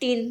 3